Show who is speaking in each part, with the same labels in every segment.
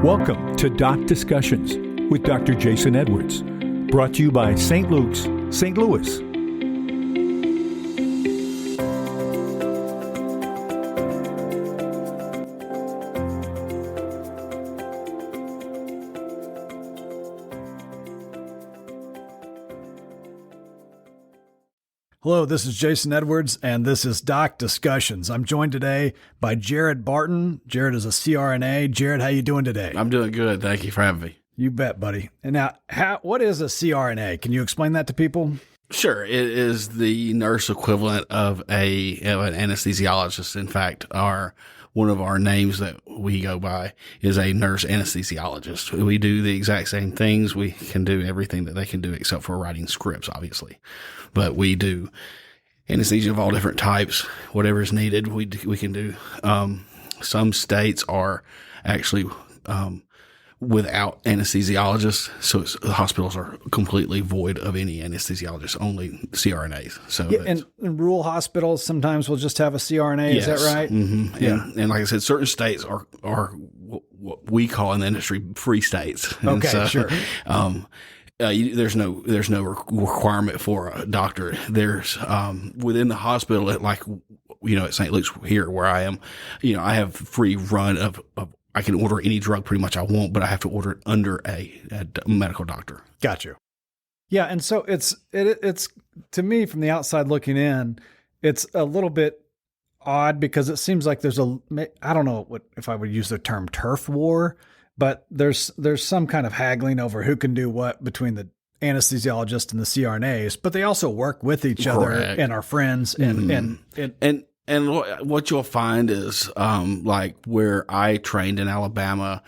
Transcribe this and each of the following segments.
Speaker 1: Welcome to Doc Discussions with Dr. Jason Edwards, brought to you by St. Luke's, St. Louis.
Speaker 2: Hello, this is Jason Edwards, and this is Doc Discussions. I'm joined today by Jared Barton. Jared is a CRNA. Jared, how you doing today?
Speaker 3: I'm doing good. Thank you for having me.
Speaker 2: You bet, buddy. And now, what is a CRNA? Can you explain that to people?
Speaker 3: Sure. It is the nurse equivalent of an anesthesiologist. In fact, one of our names that we go by is a nurse anesthesiologist. We do the exact same things. We can do everything that they can do except for writing scripts, obviously. But we do anesthesia of all different types. Whatever is needed, we can do. Some states are actually without anesthesiologists, so the hospitals are completely void of any anesthesiologists, only CRNAs. So
Speaker 2: yeah, and rural hospitals sometimes will just have a CRNA.
Speaker 3: Yes.
Speaker 2: Is that right?
Speaker 3: Mm-hmm. Yeah. And like I said, certain states are what we call in the industry free states.
Speaker 2: Okay,
Speaker 3: so,
Speaker 2: sure.
Speaker 3: There's no requirement for a doctor. There's within the hospital, at St. Luke's here where I am, I have free run of I can order any drug pretty much I want, but I have to order it under a medical doctor.
Speaker 2: Got you. Yeah, and so it's to me from the outside looking in, it's a little bit odd because it seems like there's I don't know if I would use the term turf war, but there's some kind of haggling over who can do what between the anesthesiologist and the CRNAs, but they also work with each other and are friends
Speaker 3: And what you'll find is, like where I trained in Alabama,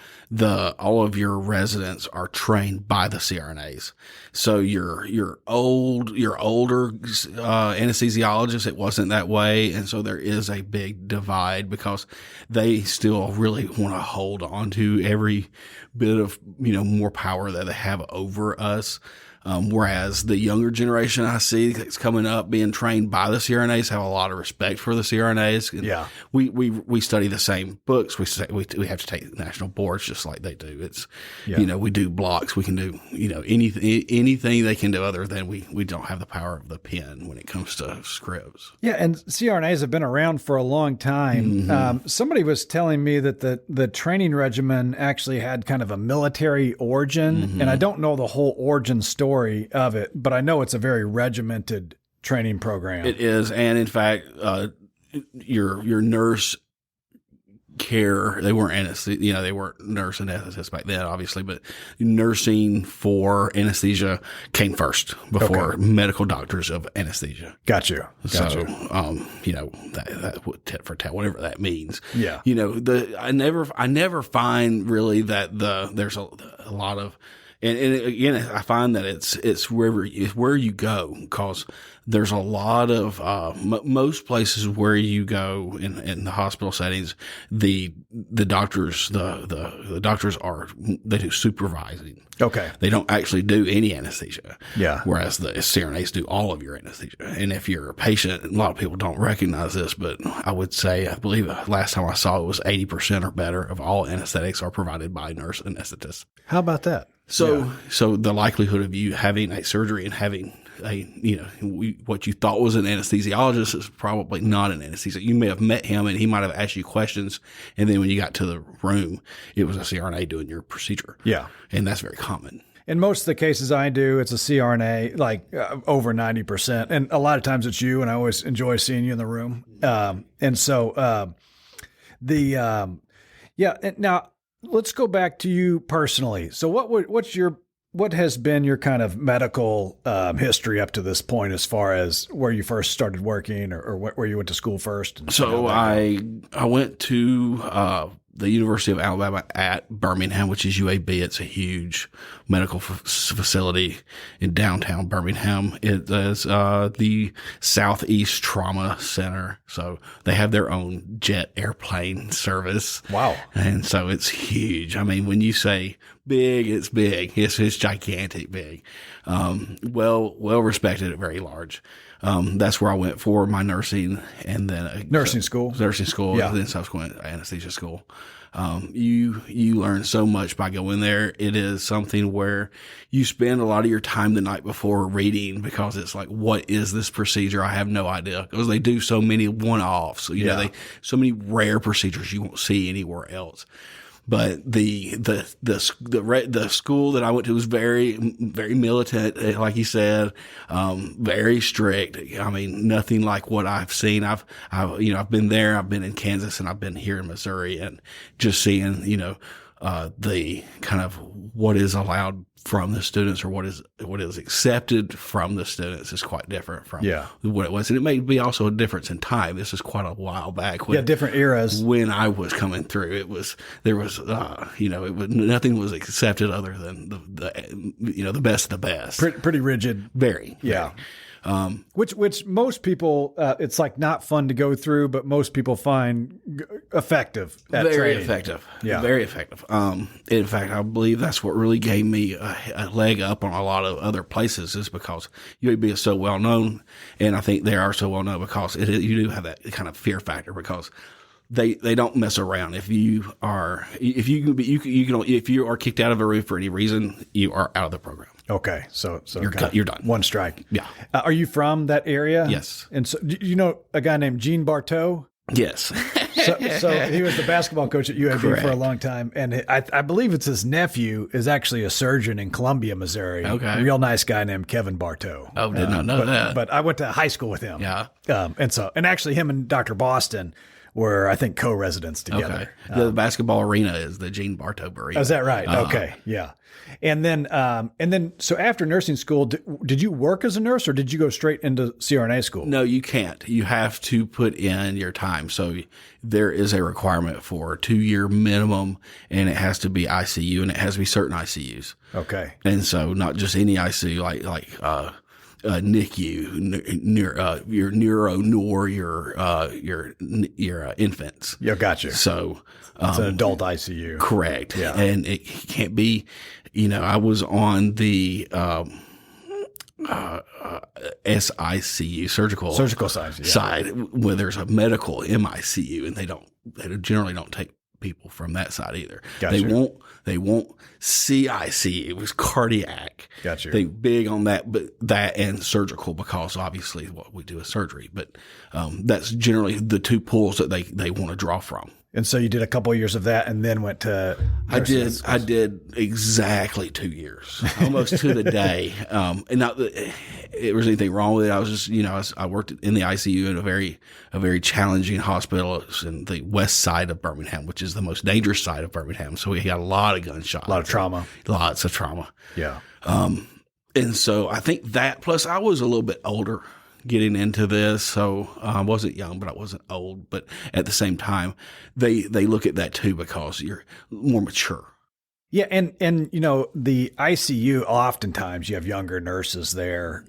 Speaker 3: all of your residents are trained by the CRNAs. So your older anesthesiologists, it wasn't that way. And so there is a big divide because they still really want to hold on to every bit of, more power that they have over us. Whereas the younger generation I see that's coming up being trained by the CRNAs have a lot of respect for the CRNAs.
Speaker 2: Yeah.
Speaker 3: We study the same books. We have to take national boards just like they do. It's, we do blocks. We can do, anything they can do other than we don't have the power of the pen when it comes to scripts.
Speaker 2: Yeah. And CRNAs have been around for a long time. Mm-hmm. Somebody was telling me that the training regimen actually had kind of a military origin, mm-hmm. and I don't know the whole origin story of it, but I know it's a very regimented training program.
Speaker 3: It is, and in fact, your nurse care, they weren't they weren't nurse anesthetists back then, obviously, but nursing for anesthesia came first before medical doctors of anesthesia.
Speaker 2: Got you.
Speaker 3: So, that tit for tat, whatever that means.
Speaker 2: Yeah.
Speaker 3: I never find really that there's a lot of. And again, I find that it's where you go, because there's a lot of most places where you go in the hospital settings, the doctors they do supervising.
Speaker 2: Okay.
Speaker 3: They don't actually do any anesthesia.
Speaker 2: Yeah.
Speaker 3: Whereas the CRNAs do all of your anesthesia. And if you're a patient, a lot of people don't recognize this, but I believe last time I saw it was 80% or better of all anesthetics are provided by nurse anesthetists.
Speaker 2: How about that?
Speaker 3: So the likelihood of you having a surgery and having what you thought was an anesthesiologist is probably not an anesthesiologist. You may have met him and he might have asked you questions, and then when you got to the room, it was a CRNA doing your procedure.
Speaker 2: Yeah. And
Speaker 3: that's very common.
Speaker 2: In most of the cases I do, it's a CRNA, like over 90%. And a lot of times it's you, and I always enjoy seeing you in the room. Now, let's go back to you personally. So what has been your kind of medical history up to this point, as far as where you first started working or where you went to school first?
Speaker 3: So I went to the University of Alabama at Birmingham, which is UAB. It's a huge medical facility in downtown Birmingham. It is the Southeast Trauma Center. So they have their own jet airplane service.
Speaker 2: Wow.
Speaker 3: And so it's huge. I mean, when you say big, it's big. It's gigantic big. Well respected and very large. That's where I went for my nursing, and then
Speaker 2: Nursing school,
Speaker 3: yeah. Then subsequent anesthesia school. You learn so much by going there. It is something where you spend a lot of your time the night before reading, because it's like, what is this procedure? I have no idea, because they do so many one-offs. You know, so many rare procedures you won't see anywhere else. But the school that I went to was very, very militant, like you said, very strict. I mean, nothing like what I've seen. I've been there, I've been in Kansas, and I've been here in Missouri, and just seeing, the kind of what is allowed from the students, or what is accepted from the students, is quite different from what it was. And it may be also a difference in time. This is quite a while back.
Speaker 2: Different eras.
Speaker 3: When I was coming through, there was nothing was accepted other than the best of the best.
Speaker 2: Pretty rigid.
Speaker 3: Very.
Speaker 2: Yeah. Which most people, it's like not fun to go through, but most people find effective at
Speaker 3: very
Speaker 2: training.
Speaker 3: Effective.
Speaker 2: Yeah.
Speaker 3: Very effective. In fact, I believe that's what really gave me a leg up on a lot of other places, is because UAB is so well known, and I think they are so well known because you do have that kind of fear factor, because they don't mess around. If you are kicked out of a room for any reason, you are out of the program.
Speaker 2: Okay, so
Speaker 3: you're done.
Speaker 2: One strike.
Speaker 3: Yeah.
Speaker 2: Are you from that area?
Speaker 3: Yes.
Speaker 2: And so, do you know a guy named Gene Barteau?
Speaker 3: Yes.
Speaker 2: So he was the basketball coach at UAB
Speaker 3: Correct.
Speaker 2: for a long time, and I believe it's his nephew is actually a surgeon in Columbia, Missouri.
Speaker 3: Okay.
Speaker 2: A real nice guy named Kevin Barteau.
Speaker 3: Oh, did not know that.
Speaker 2: But I went to high school with him.
Speaker 3: Yeah.
Speaker 2: And actually him and Dr. Boston were, I think, co-residents together.
Speaker 3: Okay. The basketball arena is the Gene Barteau Arena.
Speaker 2: Is that right? Okay. Yeah. And then, so after nursing school, did you work as a nurse, or did you go straight into CRNA school?
Speaker 3: No, you can't. You have to put in your time. So there is a requirement for a 2-year minimum, and it has to be ICU, and it has to be certain ICUs.
Speaker 2: Okay.
Speaker 3: And so not just any ICU, like NICU, your neuro, nor your infants.
Speaker 2: Yeah, gotcha.
Speaker 3: So
Speaker 2: it's an adult ICU.
Speaker 3: Correct.
Speaker 2: Yeah.
Speaker 3: And it can't be, I was on the SICU, surgical side, where there's a medical MICU, and they generally don't take people from that side either.
Speaker 2: Gotcha.
Speaker 3: They won't CIC. It was cardiac.
Speaker 2: Gotcha.
Speaker 3: They big on that, but that and surgical, because obviously what we do is surgery. But that's generally the two pools that they want to draw from.
Speaker 2: And so you did a couple of years of that, and then went to.
Speaker 3: I did exactly 2 years, almost to the day. And not that there was anything wrong with it. I was just, I worked in the ICU at a very challenging hospital. It was in the west side of Birmingham, which is the most dangerous side of Birmingham. So we had a lot of gunshots,
Speaker 2: A lot of trauma.
Speaker 3: Lots of trauma.
Speaker 2: Yeah.
Speaker 3: And so I think that, plus I was a little bit older getting into this. So I wasn't young, but I wasn't old. But at the same time, they look at that too, because you're more mature.
Speaker 2: Yeah. And the ICU, oftentimes you have younger nurses there,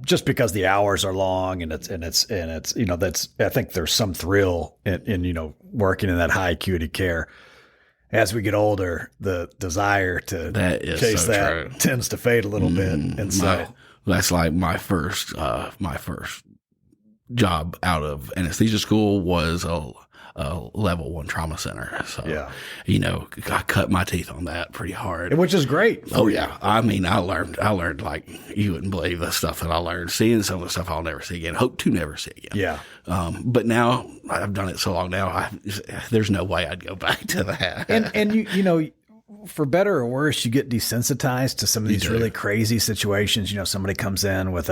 Speaker 2: just because the hours are long, and it's, that's, I think there's some thrill in working in that high acuity care. As we get older, the desire to chase that tends to fade a little bit. And so
Speaker 3: that's like my first job out of anesthesia school was a level 1 trauma center. So, I cut my teeth on that pretty hard.
Speaker 2: Which is great.
Speaker 3: Oh yeah. I mean, I learned like you wouldn't believe the stuff that I learned, seeing some of the stuff I'll never see again, hope to never see again.
Speaker 2: Yeah.
Speaker 3: But now I've done it so long now, there's no way I'd go back to that.
Speaker 2: And you for better or worse, you get desensitized to some of these really crazy situations. Somebody comes in with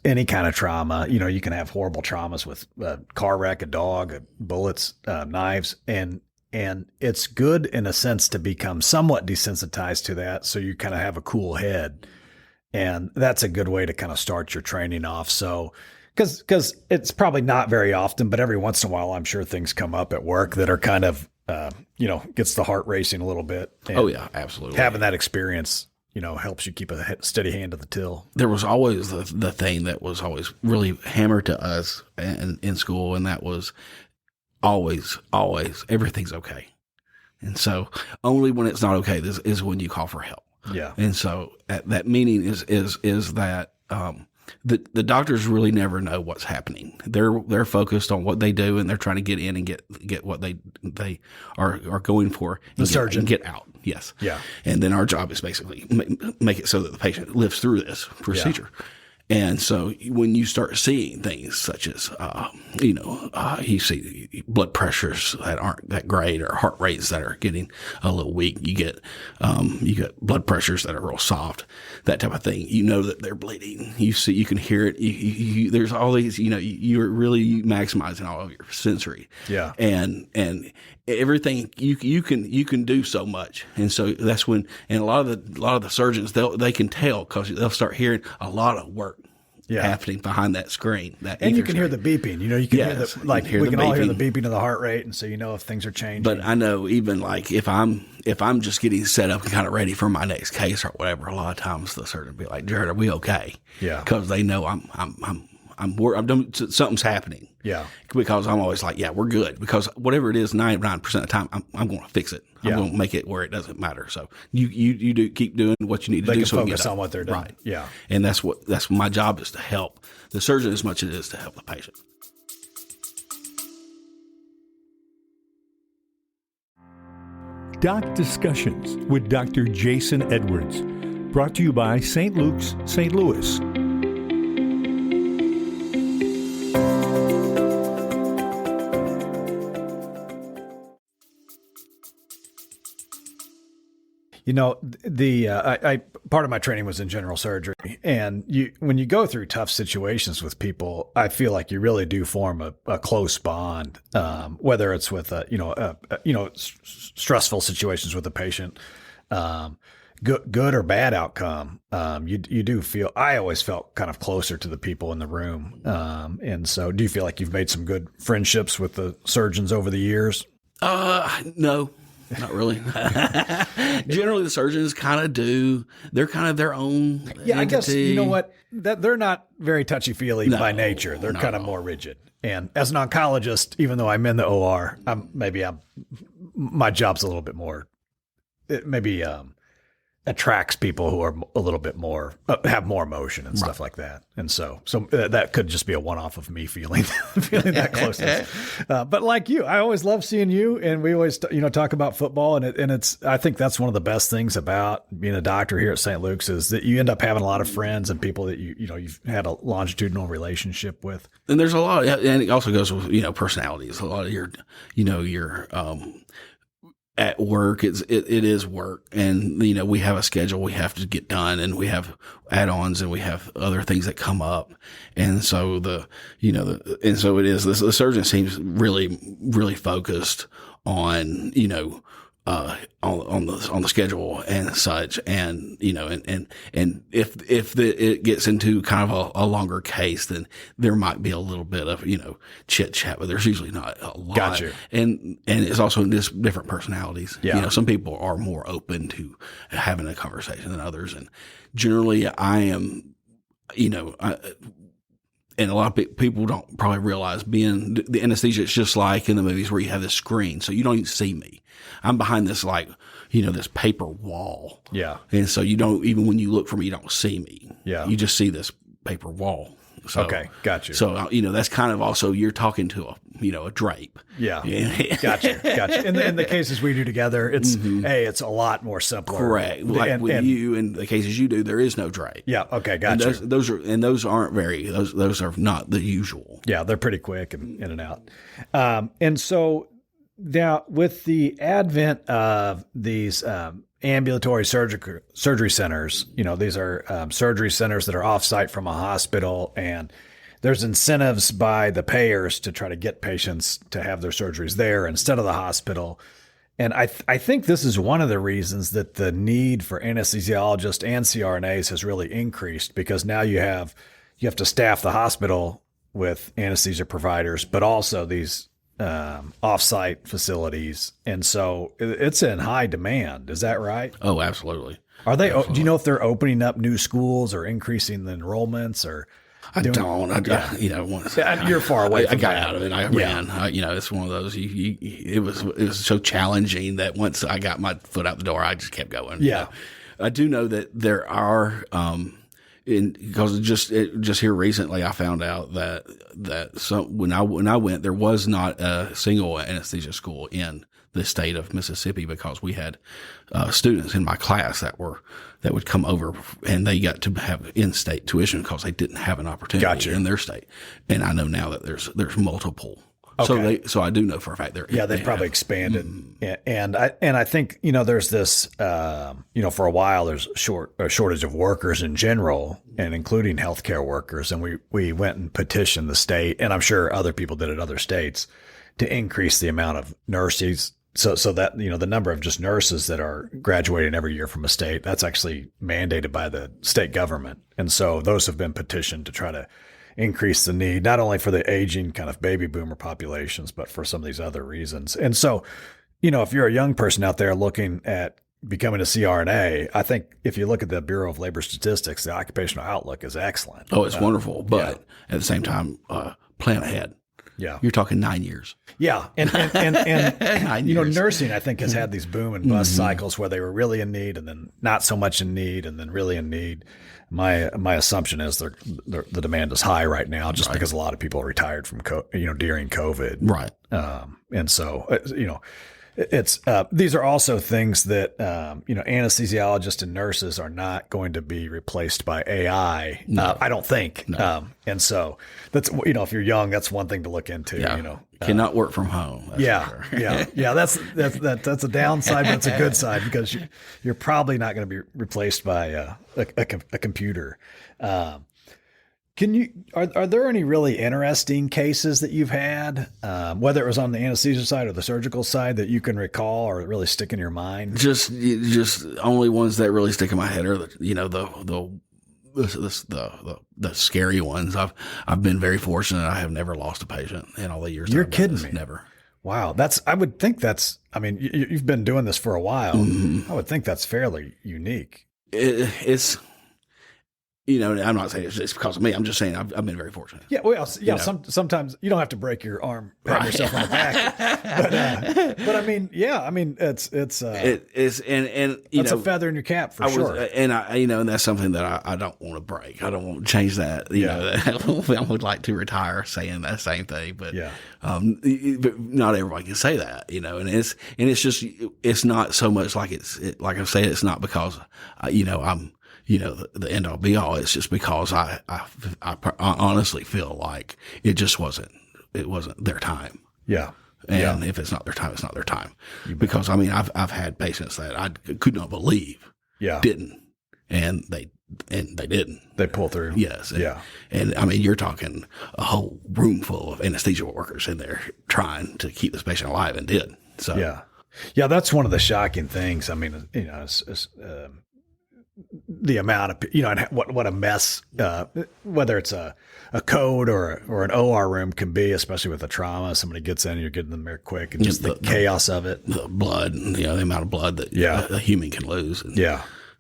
Speaker 2: any kind of trauma. You can have horrible traumas with a car wreck, a dog, bullets, knives, and it's good in a sense to become somewhat desensitized to that, so you kind of have a cool head, and that's a good way to kind of start your training off. So, because it's probably not very often, but every once in a while, I'm sure things come up at work that are kind of gets the heart racing a little bit. And
Speaker 3: oh yeah, absolutely.
Speaker 2: Having that experience, helps you keep a steady hand to the till.
Speaker 3: There was always the thing that was always really hammered to us in school, and that was always everything's okay. And so only when it's not okay is when you call for help.
Speaker 2: Yeah.
Speaker 3: And so that meaning is that the doctors really never know what's happening. They're focused on what they do, and they're trying to get in and get what they are going for.
Speaker 2: The surgeon.
Speaker 3: And get out. Yes.
Speaker 2: Yeah.
Speaker 3: And then our job is basically make it so that the patient lives through this procedure. Yeah. And so when you start seeing things such as, you see blood pressures that aren't that great, or heart rates that are getting a little weak, you get blood pressures that are real soft, that type of thing. You know that they're bleeding. You can hear it. There's all these, you're really maximizing all of your sensory.
Speaker 2: Yeah.
Speaker 3: And everything you can do so much. And so that's when, and a lot of the surgeons, they can tell, because they'll start hearing a lot of work happening behind that screen.
Speaker 2: And you can hear the beeping. You can hear we can all hear the beeping of the heart rate, and so if things are changing.
Speaker 3: But I know, even like if I'm just getting set up and kind of ready for my next case or whatever, a lot of times the surgeon will be like, "Jared, are we okay?" Yeah, because they know I'm doing, something's happening.
Speaker 2: Yeah.
Speaker 3: Because I'm always like, yeah, we're good. Because whatever it is, 99% of the time, I'm going to fix it. I'm going to make it where it doesn't matter. So you do keep doing what you need to do.
Speaker 2: They can focus on what they're doing.
Speaker 3: Right.
Speaker 2: Yeah.
Speaker 3: And that's my job, is to help the surgeon as much as it is to help the patient.
Speaker 1: Doc Discussions with Dr. Jason Edwards. Brought to you by St. Luke's, St. Louis.
Speaker 2: Part of my training was in general surgery, and when you go through tough situations with people, I feel like you really do form a close bond. Whether it's with stressful situations with a patient, good or bad outcome, you do feel. I always felt kind of closer to the people in the room, and so do you feel like you've made some good friendships with the surgeons over the years?
Speaker 3: No. Not really. Generally, the surgeons kind of do. They're kind of their own entity.
Speaker 2: I guess, you know what? That they're not very touchy-feely by nature. They're kind of more rigid. And as an oncologist, even though I'm in the OR, my job's a little bit more, maybe attracts people who are a little bit more, have more emotion and stuff like that. And so that could just be a one-off of me feeling that closeness. But like you, I always love seeing you, and we always, talk about football, and I think that's one of the best things about being a doctor here at St. Luke's, is that you end up having a lot of friends and people that you've had a longitudinal relationship with. And
Speaker 3: there's a lot, and it also goes with, personalities. A lot of your at work, it is work, and we have a schedule we have to get done, and we have add-ons, and we have other things that come up, and so the surgeon seems really, really focused on on the schedule and such, and and if it gets into kind of a longer case, then there might be a little bit of chit chat, but there's usually not a lot.
Speaker 2: Gotcha.
Speaker 3: And it's also just different personalities.
Speaker 2: Yeah.
Speaker 3: Some people are more open to having a conversation than others, and generally I am, and a lot of people don't probably realize, being the anesthesia, it's just like in the movies where you have this screen, so you don't even see me. I'm behind this this paper wall.
Speaker 2: Yeah.
Speaker 3: And so you don't, even when you look for me, you don't see me.
Speaker 2: Yeah.
Speaker 3: You just see this paper wall. So,
Speaker 2: okay. Gotcha.
Speaker 3: So, that's kind of also, you're talking to a drape.
Speaker 2: Yeah. Gotcha. In the cases we do together, it's, it's a lot more simpler.
Speaker 3: Correct. Like with you, in the cases you do, there is no drape.
Speaker 2: Yeah. Okay. Gotcha.
Speaker 3: And those are not the usual.
Speaker 2: Yeah. They're pretty quick and in and out. And so now, with the advent of these ambulatory surgery centers, these are surgery centers that are off-site from a hospital, and there's incentives by the payers to try to get patients to have their surgeries there instead of the hospital. And I think this is one of the reasons that the need for anesthesiologists and CRNAs has really increased, because now you have to staff the hospital with anesthesia providers, but also these off-site facilities, and so it's in high demand. Is that right?
Speaker 3: Oh, absolutely.
Speaker 2: Are they? Absolutely. Do you know if they're opening up new schools or increasing the enrollments? Or
Speaker 3: You're
Speaker 2: far away.
Speaker 3: I got out of it. I ran. It's one of those. It was so challenging that once I got my foot out the door, I just kept going.
Speaker 2: Yeah.
Speaker 3: I do know that there are. because just here recently, I found out that when I went, there was not a single anesthesia school in the state of Mississippi, because we had students in my class that would come over, and they got to have in-state tuition because they didn't have an opportunity in their state. And I know now that there's multiple. Okay. So I do know for a fact
Speaker 2: they've probably expanded. And I think, there's this, for a while there's a shortage of workers in general, and including healthcare workers. And we went and petitioned the state, and I'm sure other people did it other states, to increase the amount of nurses. So that, the number of just nurses that are graduating every year from a state, that's actually mandated by the state government. And so those have been petitioned to try to increase the need, not only for the aging kind of baby boomer populations, but for some of these other reasons. And so, if you're a young person out there looking at becoming a CRNA, I think if you look at the Bureau of Labor Statistics, the occupational outlook is excellent.
Speaker 3: Oh, it's wonderful. But at the same time, plan ahead.
Speaker 2: Yeah.
Speaker 3: You're talking 9 years.
Speaker 2: Yeah. And 9 years. Nursing, I think, has had these boom and bust cycles where they were really in need and then not so much in need and then really in need. My assumption is the demand is high right now, just because a lot of people retired from during COVID.
Speaker 3: Right.
Speaker 2: And so, it's these are also things that anesthesiologists and nurses are not going to be replaced by AI.
Speaker 3: No.
Speaker 2: I don't think.
Speaker 3: No.
Speaker 2: And so that's if you're young, that's one thing to look into.
Speaker 3: Yeah. Cannot work from home.
Speaker 2: Yeah, for sure. yeah. That's a downside, but it's a good side, because you're probably not going to be replaced by a computer. Are there any really interesting cases that you've had, whether it was on the anesthesia side or the surgical side, that you can recall or really stick in your mind?
Speaker 3: Just only ones that really stick in my head are the scary ones. I've been very fortunate. I have never lost a patient in all the years.
Speaker 2: You're kidding me.
Speaker 3: Never.
Speaker 2: Wow. I would think you've been doing this for a while. Mm-hmm. I would think that's fairly unique.
Speaker 3: It's. I'm not saying it's just because of me. I'm just saying I've been very fortunate.
Speaker 2: Yeah, well, yeah. Sometimes you don't have to break your arm, pat yourself on the back. But I mean, yeah. I mean, it's that's a feather in your cap for sure.
Speaker 3: And that's something that I don't want to break. I don't want to change that. I would like to retire saying that same thing, but but not everybody can say that. And it's just it's not so much like like I said, it's not because I'm. The end all be all. It's just because I honestly feel like it wasn't their time.
Speaker 2: Yeah.
Speaker 3: And if it's not their time, it's not their time. Because I've had patients that I could not believe didn't, and they didn't.
Speaker 2: They pull through.
Speaker 3: Yes. And you're talking a whole room full of anesthesia workers in there trying to keep this patient alive, and did. So
Speaker 2: yeah, that's one of the shocking things. The amount of, and what a mess, whether it's a code or an OR room can be, especially with a trauma. Somebody gets in, you're getting them there quick, and just the chaos of it.
Speaker 3: The blood, the amount of blood that a human can lose.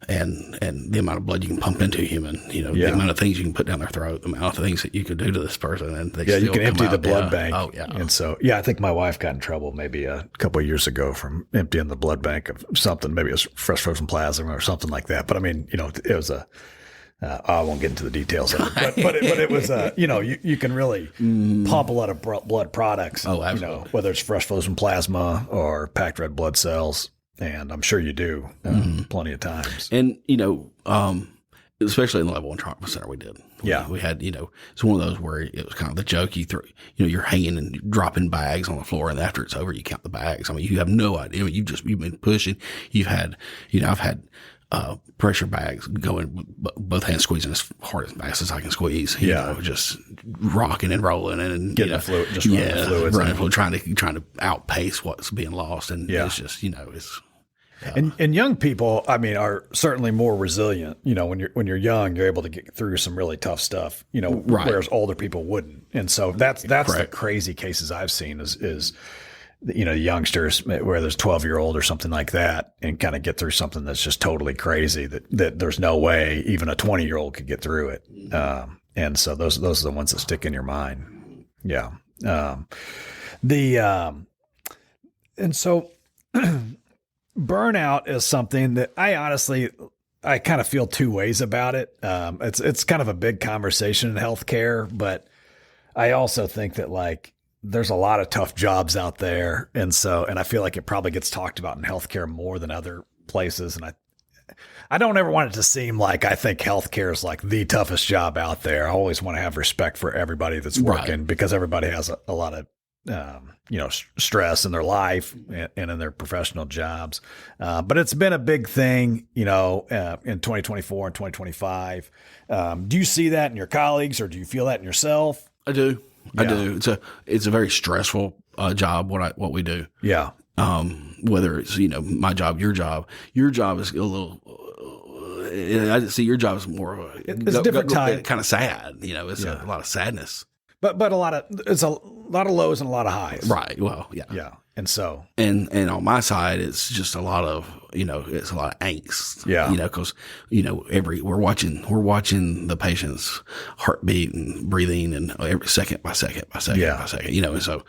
Speaker 3: And the amount of blood you can pump into a human, the amount of things you can put down their throat, the amount of things that you could do to this person, and they still
Speaker 2: you can empty
Speaker 3: out.
Speaker 2: the blood bank.
Speaker 3: Oh yeah.
Speaker 2: And so I think my wife got in trouble maybe a couple of years ago from emptying the blood bank of something. Maybe it was fresh frozen plasma or something like that. But it was I won't get into the details of it, but it was you can really pump a lot of blood products.
Speaker 3: Oh, absolutely.
Speaker 2: Whether it's fresh frozen plasma or packed red blood cells. And I'm sure you do plenty of times.
Speaker 3: And, especially in the level 1 trauma center we did. We had, it's one of those where it was kind of the joke. You throw, you're hanging and dropping bags on the floor, and after it's over, you count the bags. You have no idea. You've been pushing. You've had, I've had pressure bags going, both hands squeezing as hard as fast as I can squeeze. Just rocking and rolling and
Speaker 2: getting the fluid, just running fluids,
Speaker 3: trying to outpace what's being lost. And it's just, it's.
Speaker 2: And young people, are certainly more resilient. When you're young, you're able to get through some really tough stuff. Whereas older people wouldn't. And so that's the crazy cases I've seen is youngsters where there's 12-year-old or something like that, and kind of get through something that's just totally crazy that there's no way even a 20-year-old could get through it. And so those are the ones that stick in your mind. Yeah. And so burnout is something that I honestly, I kind of feel two ways about it. It's kind of a big conversation in healthcare, but I also think that like there's a lot of tough jobs out there. And I feel like it probably gets talked about in healthcare more than other places. And I don't ever want it to seem like I think healthcare is like the toughest job out there. I always want to have respect for everybody that's working because everybody has a lot of, stress in their life and in their professional jobs. But it's been a big thing, in 2024 and 2025. Do you see that in your colleagues or do you feel that in yourself?
Speaker 3: I do. Yeah. I do. It's a very stressful job. What we do. Yeah. Whether it's, my job, your job is a little, I see your job is more of
Speaker 2: it's a different type.
Speaker 3: Kind of sad, it's a lot of sadness.
Speaker 2: But it's a lot of lows and a lot of highs.
Speaker 3: Right. Well, yeah.
Speaker 2: Yeah. And so.
Speaker 3: And on my side, it's just a lot of, it's a lot of angst. Yeah. Because, we're watching the patient's heartbeat and breathing and every second by second by second by second, and so,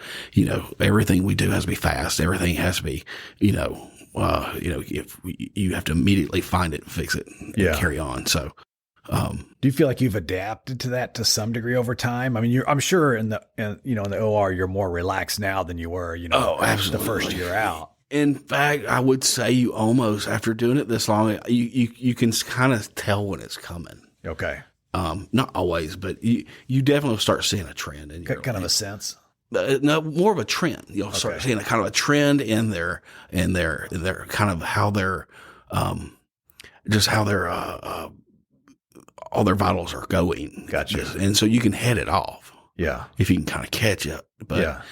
Speaker 3: everything we do has to be fast. Everything has to be, if you have to immediately find it and fix it and carry on. So.
Speaker 2: Do you feel like you've adapted to that to some degree over time? I mean, I'm sure in the OR, you're more relaxed now than you were,
Speaker 3: absolutely.
Speaker 2: The first year out.
Speaker 3: In fact, I would say you almost, after doing it this long, you can kind of tell when it's coming.
Speaker 2: Okay.
Speaker 3: Not always, but you definitely start seeing a trend in your
Speaker 2: kind of a sense.
Speaker 3: No, more of a trend. You'll start seeing a kind of a trend in their kind of how they're, just how they're, all their vitals are going.
Speaker 2: Gotcha.
Speaker 3: And so you can head it off.
Speaker 2: Yeah.
Speaker 3: If you can kind of catch it. But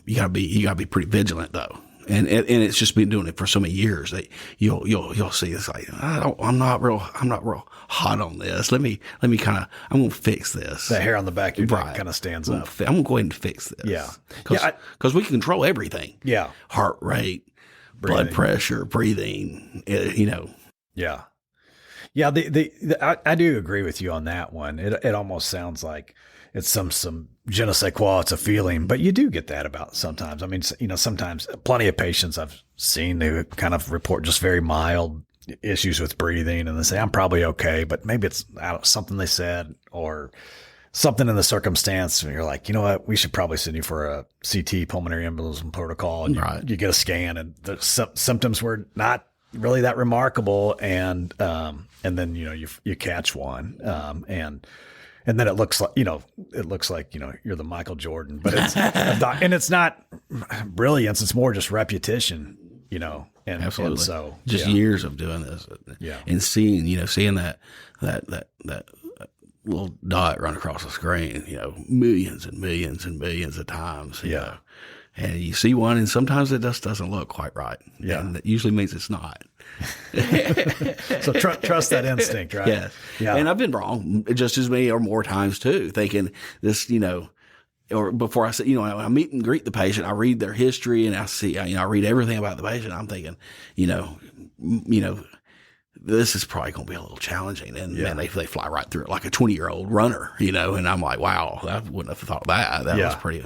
Speaker 3: you gotta be pretty vigilant though. And it's just been doing it for so many years that you'll see it's like, I'm not real hot on this. Let me I'm going to fix this.
Speaker 2: The hair on the back of your neck kind of stands up.
Speaker 3: I'm going to go ahead and fix this.
Speaker 2: Yeah.
Speaker 3: Cause we can control everything.
Speaker 2: Yeah.
Speaker 3: Heart rate, blood pressure, breathing,
Speaker 2: Yeah. Yeah, I do agree with you on that one. It almost sounds like it's some je ne sais quoi. It's a feeling, but you do get that about sometimes. I mean, sometimes plenty of patients I've seen who kind of report just very mild issues with breathing, and they say I'm probably okay, but maybe it's something they said or something in the circumstance. And you're like, you know what, we should probably send you for a CT, pulmonary embolism protocol, and you get a scan, and the symptoms were not really that remarkable, and then you catch one, and then it looks like you're the Michael Jordan, but it's and it's not brilliance, it's more just repetition, and
Speaker 3: absolutely.
Speaker 2: And so
Speaker 3: just years of doing this, and seeing that little dot run across the screen, millions and millions and millions of times, you know. And you see one, and sometimes it just doesn't look quite right. Yeah. And that usually means it's not.
Speaker 2: So trust that instinct, right?
Speaker 3: Yes. Yeah. And I've been wrong just as many or more times too, thinking this, or before I say, I meet and greet the patient, I read their history and I see, I read everything about the patient. I'm thinking, this is probably going to be a little challenging. And man, they fly right through it like a 20-year-old runner, and I'm like, wow, I wouldn't have thought that. That was pretty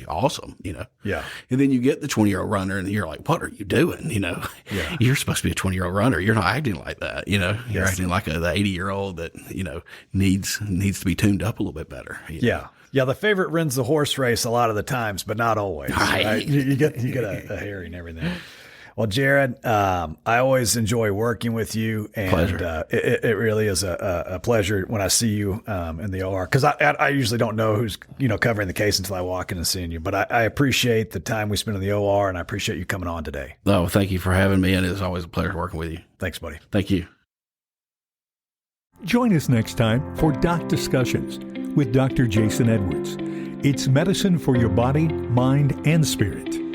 Speaker 3: awesome, Yeah. And then you get the 20-year-old runner and you're like, what are you doing? You're supposed to be a 20-year-old runner. You're not acting like that. You're acting like the 80-year-old that, needs to be tuned up a little bit better.
Speaker 2: Yeah. Yeah. The favorite wins the horse race a lot of the times, but not always. Right? You get a hairy and everything. Well, Jared, I always enjoy working with you, and
Speaker 3: pleasure.
Speaker 2: It really is a pleasure when I see you in the OR, because I usually don't know who's covering the case until I walk in and seeing you. But I appreciate the time we spend in the OR, and I appreciate you coming on today.
Speaker 3: Oh, thank you for having me, and it's always a pleasure working with you.
Speaker 2: Thanks, buddy.
Speaker 3: Thank you.
Speaker 1: Join us next time for Doc Discussions with Dr. Jason Edwards. It's medicine for your body, mind, and spirit.